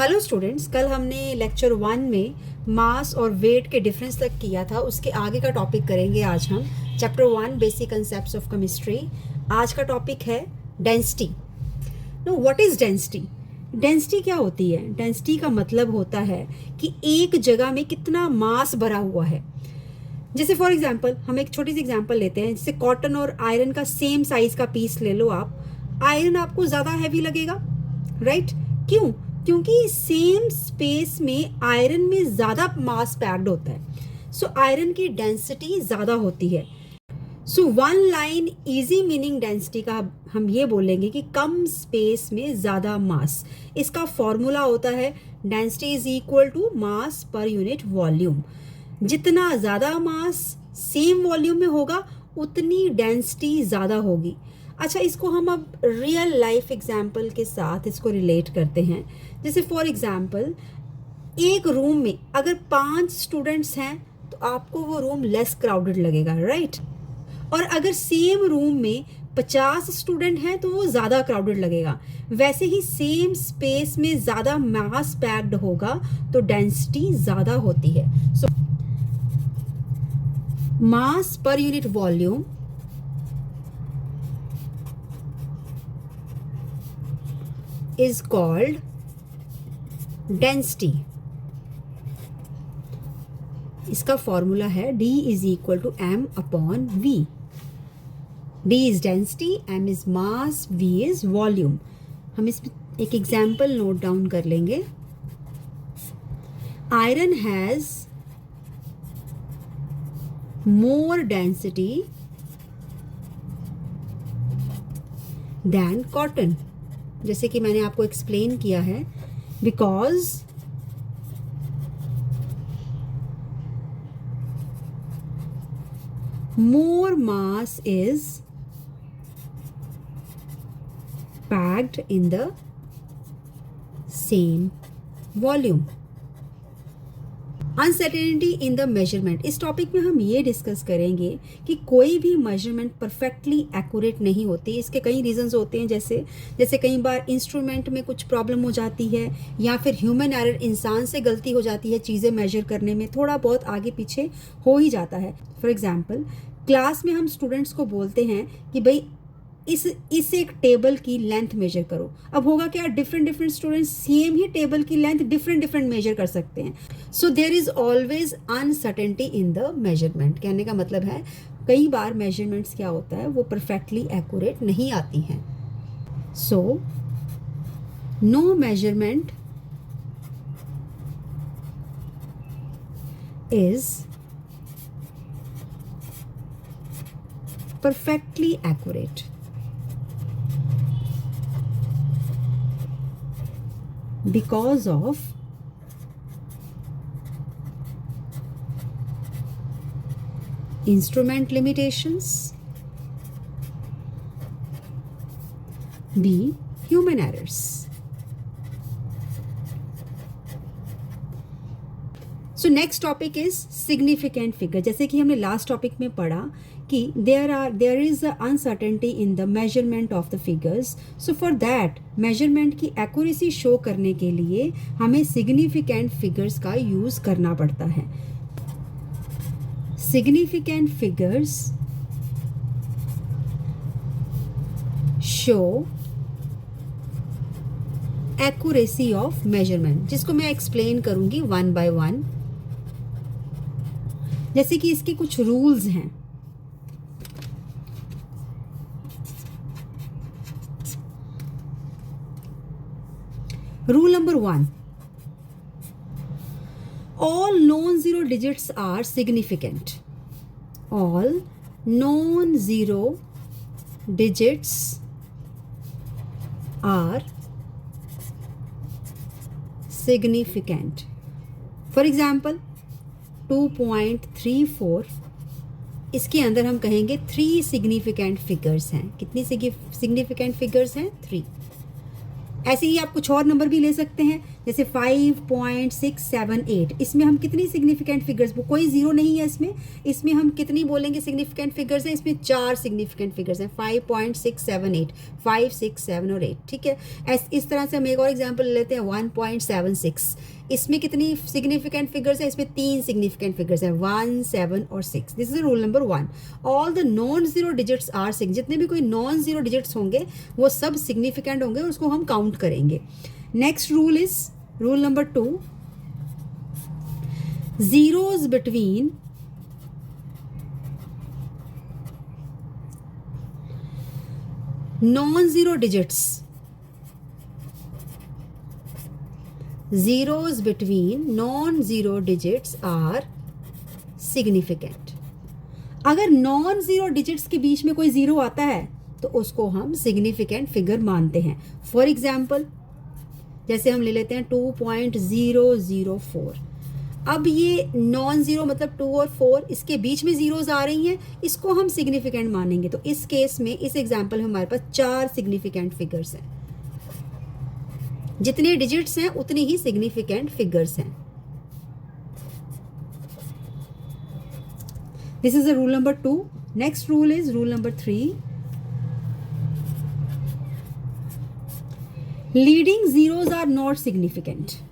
Hello students, कल हमने lecture 1 में मास और वेट के डिफरेंस तक किया था। उसके आगे का टॉपिक करेंगे आज हम। Chapter 1 basic concepts of chemistry. आज का टॉपिक है density. No, what is density? Density क्या होती है? डेंसिटी का मतलब होता है कि एक जगह में कितना मास भरा हुआ है। जैसे फॉर एग्जांपल हम एक छोटी सी एग्जांपल लेते हैं, जैसे कॉटन और आयरन का सेम साइज का पीस ले लो आप। आयरन आपको ज़्यादा हैवी लगेगा, राइट? क्यों? क्योंकि सेम स्पेस में आयरन में ज़्यादा मास पैक्ड होता है। सो आयरन की डेंसिटी ज़्यादा होती है। So one line easy meaning density का हम ये बोलेंगे कि कम स्पेस में ज़्यादा मास। इसका फॉर्मूला होता है density is equal to mass पर यूनिट वॉल्यूम। जितना ज़्यादा मास सेम वॉल्यूम में होगा उतनी डेंसिटी ज़्यादा होगी। अच्छा, इसको हम अब रियल लाइफ एग्जाम्पल के साथ इसको रिलेट करते हैं। जैसे फॉर एग्जाम्पल, एक रूम में अगर 5 स्टूडेंट्स हैं तो आपको वो रूम लेस क्राउडेड लगेगा, राइट? और अगर सेम रूम में 50 स्टूडेंट हैं तो वो ज़्यादा क्राउडेड लगेगा। वैसे ही सेम स्पेस में ज़्यादा मास पैक्ड होगा तो डेंसिटी ज़्यादा होती है। सो मास पर unit volume is called density. इसका फॉर्मूला है D is equal to M upon V. D is density, M is mass, V is volume. हम इसमें एक एग्जाम्पल नोट डाउन कर लेंगे। Iron has more density than cotton. जैसे कि मैंने आपको एक्सप्लेन किया है, because more mass is packed in the same volume. Uncertainty in the measurement. इस टॉपिक में हम ये डिस्कस करेंगे कि कोई भी मेजरमेंट परफेक्टली एक्यूरेट नहीं होती। इसके कई रीजंस होते हैं, जैसे कई बार इंस्ट्रूमेंट में कुछ प्रॉब्लम हो जाती है, या फिर ह्यूमन एरर, इंसान से गलती हो जाती है चीज़ें मेजर करने में, थोड़ा बहुत आगे पीछे हो ही जाता है। फॉर एग्जाम्पल, क्लास में हम स्टूडेंट्स को बोलते हैं कि भाई इस एक टेबल की लेंथ मेजर करो। अब होगा क्या, डिफरेंट स्टूडेंट्स सेम ही टेबल की लेंथ डिफरेंट मेजर कर सकते हैं। So there is always uncertainty in the measurement. कहने का मतलब है कई बार मेजरमेंट्स क्या होता है, वो परफेक्टली एक्यूरेट नहीं आती हैं। So no measurement is perfectly accurate because of instrument limitations, B, human errors. So next topic is significant figure. जैसे कि हमने लास्ट टॉपिक में पढ़ा कि there is uncertainty in the measurement of the figures. So for that measurement की accuracy show करने के लिए हमें सिग्निफिकेंट फिगर्स का यूज करना पड़ता है। Significant figures show accuracy of measurement, जिसको मैं एक्सप्लेन करूंगी वन बाय वन। जैसे कि इसके कुछ रूल्स हैं। Rule number 1, all non zero digits are significant. All non zero digits are significant. For example, 2.34, इसके अंदर हम कहेंगे 3 सिग्निफिकेंट फिगर्स हैं। कितनी सिग्निफिकेंट फिगर्स हैं? 3। ऐसे ही आप कुछ और नंबर भी ले सकते हैं, जैसे 5.678। इसमें हम कितनी सिग्निफिकेंट फिगर्स, कोई जीरो नहीं है इसमें हम कितनी बोलेंगे सिग्निफिकेंट फिगर्स हैं? इसमें 4 सिग्निफिकेंट फिगर्स हैं, 5.678, 5, 6, 7 और 8, ठीक है। इस तरह से हम एक और एग्जाम्पल ले लेते हैं, 1.76। इसमें कितनी सिग्निफिकेंट फिगर्स हैं? इसमें 3 सिग्निफिकेंट फिगर्स हैं, 1, 7 और 6। This is rule number 1। All the non zero digits are significant. जितने भी कोई नॉन जीरो डिजिट्स होंगे वो सब सिग्निफिकेंट होंगे और उसको हम काउंट करेंगे। Next rule is rule number 2, zeros between non-zero digits, zeros between non-zero digits are significant। अगर नॉन जीरो डिजिट्स के बीच में कोई जीरो आता है तो उसको हम सिग्निफिकेंट फिगर मानते हैं। फॉर एग्जाम्पल जैसे हम ले लेते हैं 2.004। अब ये नॉन जीरो मतलब 2 और 4, इसके बीच में जीरोज आ रही हैं, इसको हम सिग्निफिकेंट मानेंगे। तो इस केस में, इस एग्जाम्पल में हमारे पास 4 सिग्निफिकेंट फिगर्स हैं। जितने डिजिट्स हैं उतनी ही सिग्निफिकेंट फिगर्स हैं। This is the rule number 2। Next rule is rule number 3, leading zeros are not significant।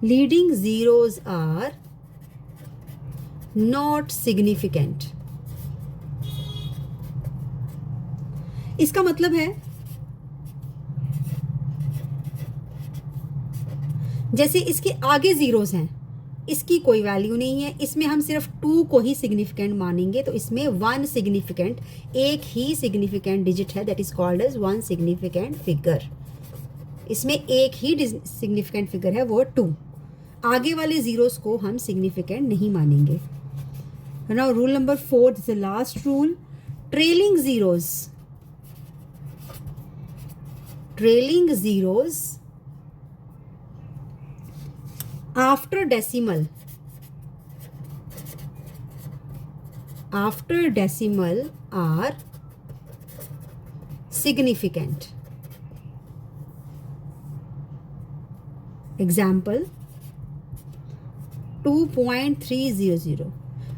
leading zeros are not significant। इसका मतलब है जैसे इसके आगे जीरोस हैं, इसकी कोई वैल्यू नहीं है, इसमें हम सिर्फ 2 को ही सिग्निफिकेंट मानेंगे। तो इसमें 1 सिग्निफिकेंट, एक ही सिग्निफिकेंट डिजिट है, that is called as 1 significant figure. इसमें एक ही सिग्निफिकेंट फिगर है, वो 2। आगे वाले जीरोस को हम सिग्निफिकेंट नहीं मानेंगे। Now rule number 4, this is the last rule, trailing zeros after decimal are significant। Example 2.300।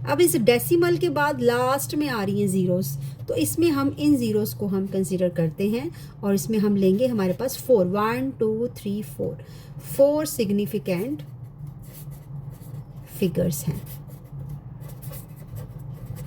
अब इस डेसिमल के बाद लास्ट में आ रही हैं जीरोस, तो इसमें हम इन जीरोस को हम कंसीडर करते हैं और इसमें हम लेंगे हमारे पास 4, 1, 2, 3, 4 सिग्निफिकेंट फिगर्स हैं,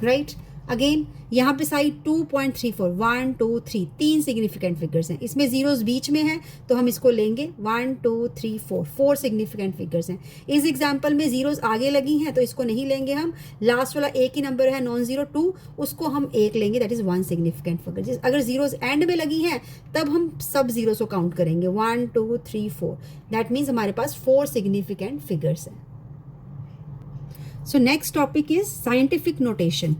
राइट। अगेन यहाँ पे साइड 2.34, 1, 2, 3, 3 सिग्निफिकेंट फिगर्स हैं। इसमें जीरोस बीच में है तो हम इसको लेंगे 1, 2, 3, 4 सिग्निफिकेंट फिगर्स हैं। इस एग्जाम्पल में जीरोस आगे लगी हैं तो इसको नहीं लेंगे हम। लास्ट वाला एक ही नंबर है नॉन जीरो 2, उसको हम एक लेंगे, दैट इज 1 सिग्निफिकेंट फिगर। अगर जीरोस एंड में लगी हैं तब हम सब जीरोस को काउंट करेंगे, 1, 2, 3, 4। दैट मीन्स हमारे पास 4 सिग्निफिकेंट फिगर्स हैं। सो next topic is scientific notation.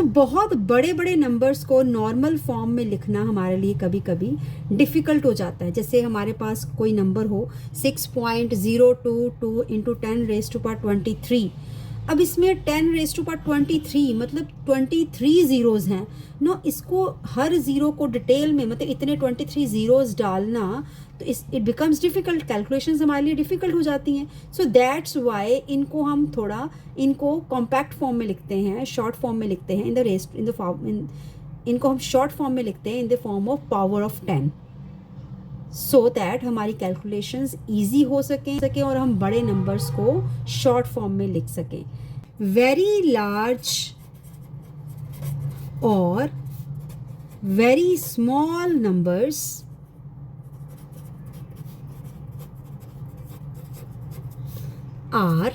बहुत बड़े बड़े नंबर्स को नॉर्मल फॉर्म में लिखना हमारे लिए कभी कभी डिफ़िकल्ट हो जाता है। जैसे हमारे पास कोई नंबर हो 6.022 इंटू 10⁻23। अब इसमें 10⁻23 मतलब 23 ज़ीरोज़ हैं नो। इसको हर ज़ीरो को डिटेल में मतलब इतने 23 ज़ीरोज़ डालना तो इट बिकम्स डिफ़िकल्ट, कैलकुलेशंस हमारे लिए डिफ़िकल्ट हो जाती हैं। सो दैट्स वाई इनको हम थोड़ा इनको कॉम्पैक्ट फॉर्म में लिखते हैं, शॉर्ट फॉर्म में लिखते हैं, इनको हम शॉर्ट फॉर्म में लिखते हैं in the form of power of 10, so that हमारी कैलकुलेशंस ईजी हो सकें और हम बड़े नंबर्स को शॉर्ट फॉर्म में लिख सकें। वेरी लार्ज और very small numbers are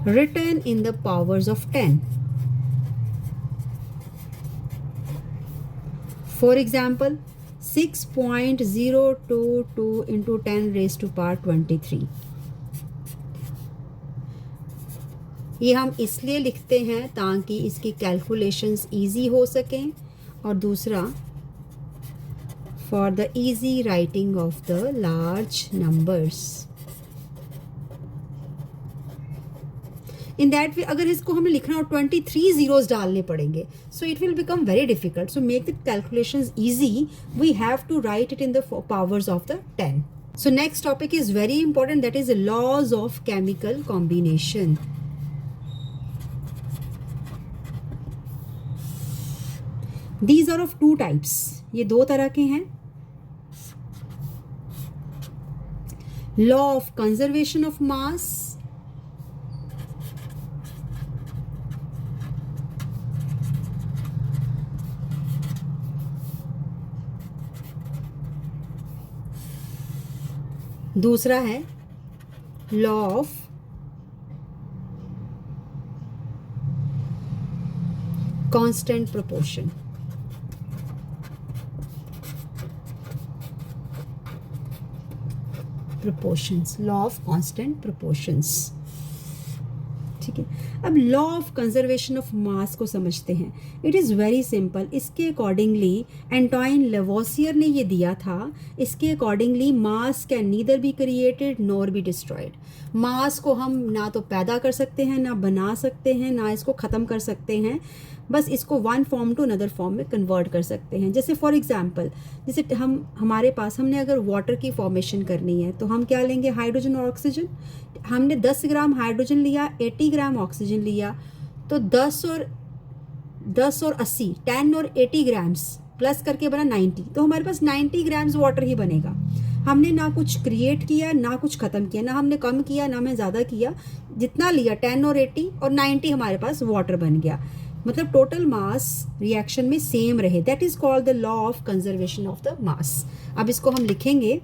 written in the powers of 10. For example, 6.022 into 10⁻23। ये हम इसलिए लिखते हैं ताकि इसकी कैलकुलेशंस इजी हो सकें। और दूसरा for the easy writing of the large numbers. In that way, अगर इसको हमें लिखना हो 23 zeros डालने पड़ेंगे, so it will become very difficult. So make the calculations easy. We have to write it in the powers of the 10. So next topic is very important, that is the laws of chemical combination. These are of two types. ये दो तरह के हैं. Law of conservation of mass. दूसरा है law of constant proportion. Proportions, law of constant proportions. ठीक है. अब law of conservation of mass को समझते हैं. It is very simple. इसके अकॉर्डिंगली एंटोइन लेवोसियर ने ये दिया था. इसके accordingly mass can neither be created nor be destroyed. Mass को हम ना तो पैदा कर सकते हैं, ना बना सकते हैं, ना इसको ख़त्म कर सकते हैं. बस इसको one form to another form में कन्वर्ट कर सकते हैं. जैसे फॉर एग्जांपल, जैसे हमारे पास हमने अगर वाटर की फॉर्मेशन करनी है तो हम क्या लेंगे, हाइड्रोजन और ऑक्सीजन. हमने 10 ग्राम हाइड्रोजन लिया, 80 ग्राम ऑक्सीजन लिया, तो 10 और 80, 10 और 80 ग्राम्स प्लस करके बना 90. तो हमारे पास 90 ग्राम्स वाटर ही बनेगा. हमने ना कुछ क्रिएट किया, ना कुछ ख़त्म किया, ना हमने कम किया, ना हमने ज़्यादा किया. जितना लिया 10 और 80 और 90 हमारे पास वाटर बन गया. मतलब टोटल मास रिएक्शन में सेम रहे. That is called the law of conservation of the mass. अब इसको हम लिखेंगे,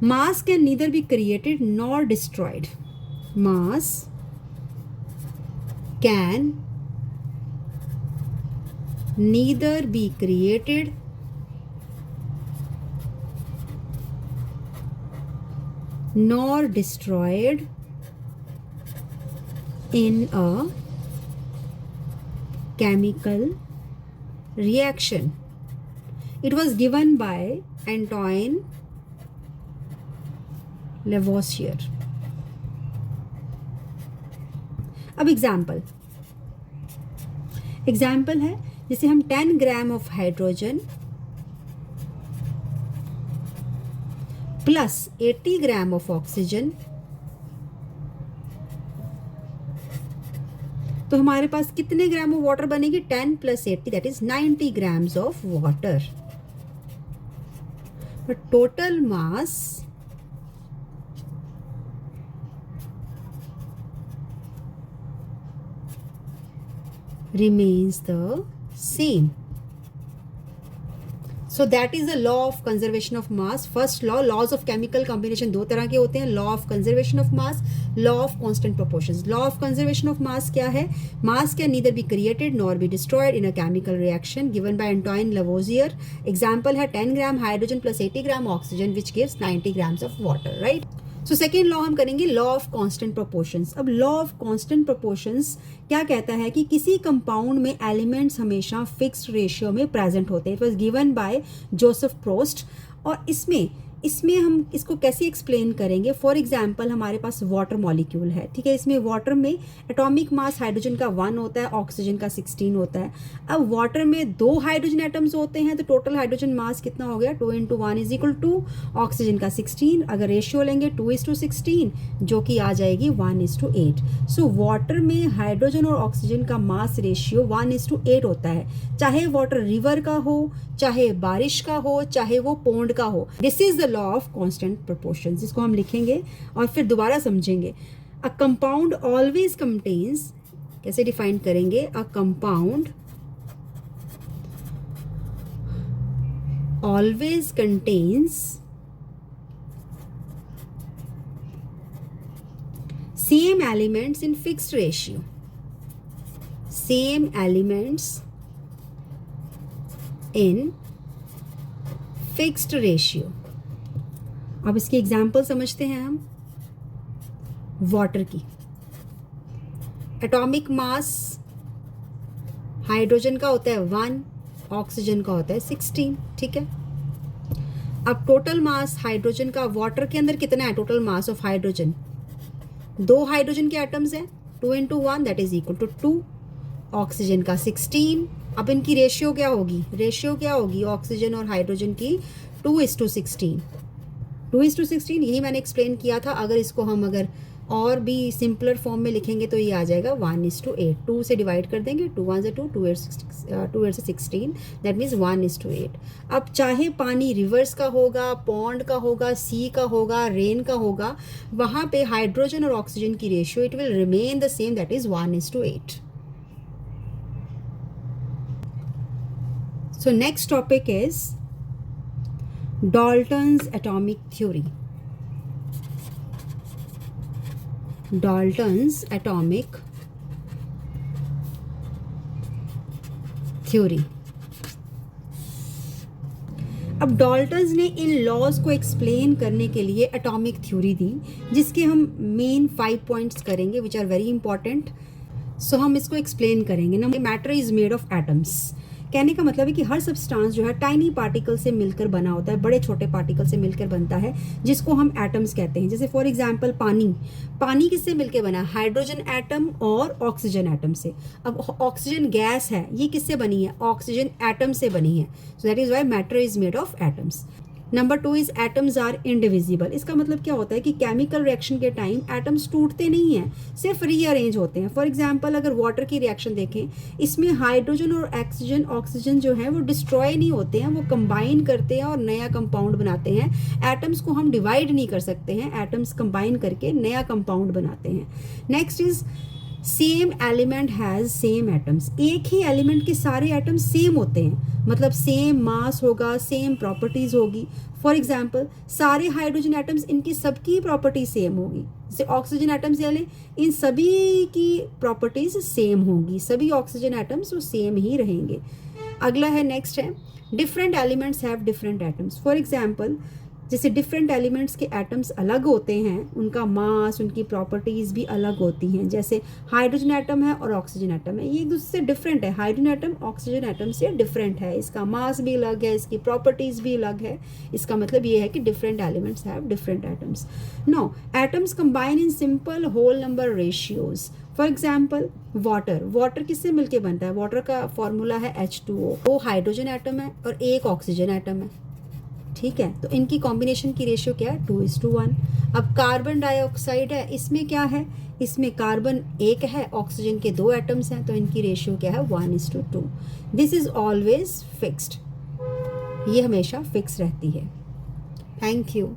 मास can neither be created nor destroyed. Mass can neither be created nor destroyed in a chemical reaction. It was given by Antoine Lavoisier. अब example है, जैसे हम 10 gram of hydrogen plus 80 gram of oxygen, तो हमारे पास कितने gram of water बनेगी, 10 plus 80 that is 90 grams of water. But total mass remains the same. So that is the law of conservation of mass. First law, laws of chemical combination दो तरह के होते हैं. law of conservation of mass, law of constant proportions. law of conservation of mass क्या है, mass can neither be created nor be destroyed in a chemical reaction given by Antoine Lavoisier. Example है 10 gram hydrogen plus 80 gram oxygen which gives 90 grams of water, right? So second law हम करेंगे law of constant proportions. अब law of constant proportions क्या कहता है कि किसी compound में एलिमेंट्स हमेशा फिक्स्ड रेशियो में प्रेजेंट होते हैं. It was given by Joseph Proust. और इसमें हम इसको कैसे एक्सप्लेन करेंगे. फॉर एग्जाम्पल हमारे पास वाटर मॉलिक्यूल है, ठीक है. इसमें वाटर में एटॉमिक मास हाइड्रोजन का 1 होता है, ऑक्सीजन का 16 होता है. अब वाटर में 2 हाइड्रोजन एटम्स होते हैं, तो टोटल हाइड्रोजन मास कितना हो गया, 2 × 1 = 2. ऑक्सीजन का 16, अगर रेशियो लेंगे 2:16, जो कि आ जाएगी 1:8. सो वाटर में हाइड्रोजन और ऑक्सीजन का मास रेशियो 1:8 होता है. चाहे वाटर रिवर का हो, चाहे बारिश का हो, चाहे वो पोंड का हो. This is the law of constant proportions. इसको हम लिखेंगे और फिर दोबारा समझेंगे. अ कंपाउंड ऑलवेज कंटेन्स, कैसे डिफाइन करेंगे, a compound always contains same elements in fixed ratio. Same elements in fixed ratio. अब इसकी एग्जाम्पल समझते हैं हम. वाटर की एटॉमिक मास हाइड्रोजन का होता है 1, ऑक्सीजन का होता है 16, ठीक है. अब टोटल मास हाइड्रोजन का वाटर के अंदर कितना है, total mass of hydrogen, 2 hydrogen के एटम्स हैं, 2 into 1 that is equal to 2, oxygen का 16। अब इनकी रेशियो क्या होगी, ऑक्सीजन और हाइड्रोजन की 2:16, 2:16, यही मैंने एक्सप्लेन किया था। अगर इसको हम अगर और भी सिंपलर फॉर्म में लिखेंगे तो ये आ जाएगा 1:8, 2 से डिवाइड कर देंगे, 2 1 2, 2 8 से 16, दैट मीन्स 1:8। अब चाहे पानी रिवर्स का होगा, पॉन्ड का होगा, सी का होगा, रेन का होगा, वहाँ पे हाइड्रोजन और ऑक्सीजन की ratio it will remain the same, that is 1:8। So next topic is Dalton's atomic theory. Dalton's atomic theory. अब डॉल्टन्स ने इन लॉज को एक्सप्लेन करने के लिए एटॉमिक थ्योरी दी, जिसके हम मेन 5 पॉइंट्स करेंगे विच आर वेरी इंपॉर्टेंट। सो हम इसको एक्सप्लेन करेंगे ना। Matter is made of atoms, कहने का मतलब है कि हर सब्सटेंस जो है टाइनी पार्टिकल से मिलकर बना होता है, बड़े छोटे पार्टिकल से मिलकर बनता है, जिसको हम एटम्स कहते हैं। जैसे फॉर एग्जांपल पानी किससे मिलकर बना, हाइड्रोजन एटम और ऑक्सीजन एटम से। अब ऑक्सीजन गैस है, ये किससे बनी है, ऑक्सीजन एटम से बनी है। So that is why matter is made of atoms. Number 2 is atoms are indivisible. इसका मतलब क्या होता है कि केमिकल रिएक्शन के टाइम एटम्स टूटते नहीं हैं, सिर्फ रीअरेंज होते हैं। फॉर एग्जांपल अगर वाटर की रिएक्शन देखें, इसमें हाइड्रोजन और ऑक्सीजन जो है वो डिस्ट्रॉय नहीं होते हैं, वो कंबाइन करते हैं और नया कंपाउंड बनाते हैं। एटम्स को हम डिवाइड नहीं कर सकते हैं, एटम्स कंबाइन करके नया कंपाउंड बनाते हैं। Next is same element has same atoms. एक ही एलिमेंट के सारे एटम्स सेम होते हैं, मतलब सेम मास होगा, सेम प्रॉपर्टीज होगी। फॉर एग्जाम्पल सारे हाइड्रोजन एटम्स, इनकी सबकी प्रॉपर्टीज सेम होगी। जैसे ऑक्सीजन एटम्स ले लें, इन सभी की प्रॉपर्टीज सेम होंगी, सभी ऑक्सीजन एटम्स वो सेम ही रहेंगे। अगला है, नेक्स्ट है different elements have different atoms. For example जैसे डिफरेंट एलिमेंट्स के एटम्स अलग होते हैं, उनका मास, उनकी प्रॉपर्टीज़ भी अलग होती हैं। जैसे हाइड्रोजन एटम है और ऑक्सीजन एटम है, ये एक दूसरे से डिफरेंट है। हाइड्रोजन एटम ऑक्सीजन एटम से डिफरेंट है, इसका मास भी अलग है, इसकी प्रॉपर्टीज़ भी अलग है। इसका मतलब ये है कि different elements have different atoms. No atoms combine in simple whole number ratios. For example water किससे मिलके बनता है, वाटर का फॉर्मूला है H2O। 2 हाइड्रोजन एटम है और 1 ऑक्सीजन एटम है, ठीक है। तो इनकी कॉम्बिनेशन की रेशियो क्या है, 2:1। अब कार्बन डाइऑक्साइड है, इसमें क्या है, इसमें कार्बन 1 है, ऑक्सीजन के 2 एटम्स हैं, तो इनकी रेशियो क्या है, 1:2। दिस इज ऑलवेज फिक्स्ड, ये हमेशा फिक्स रहती है। Thank you.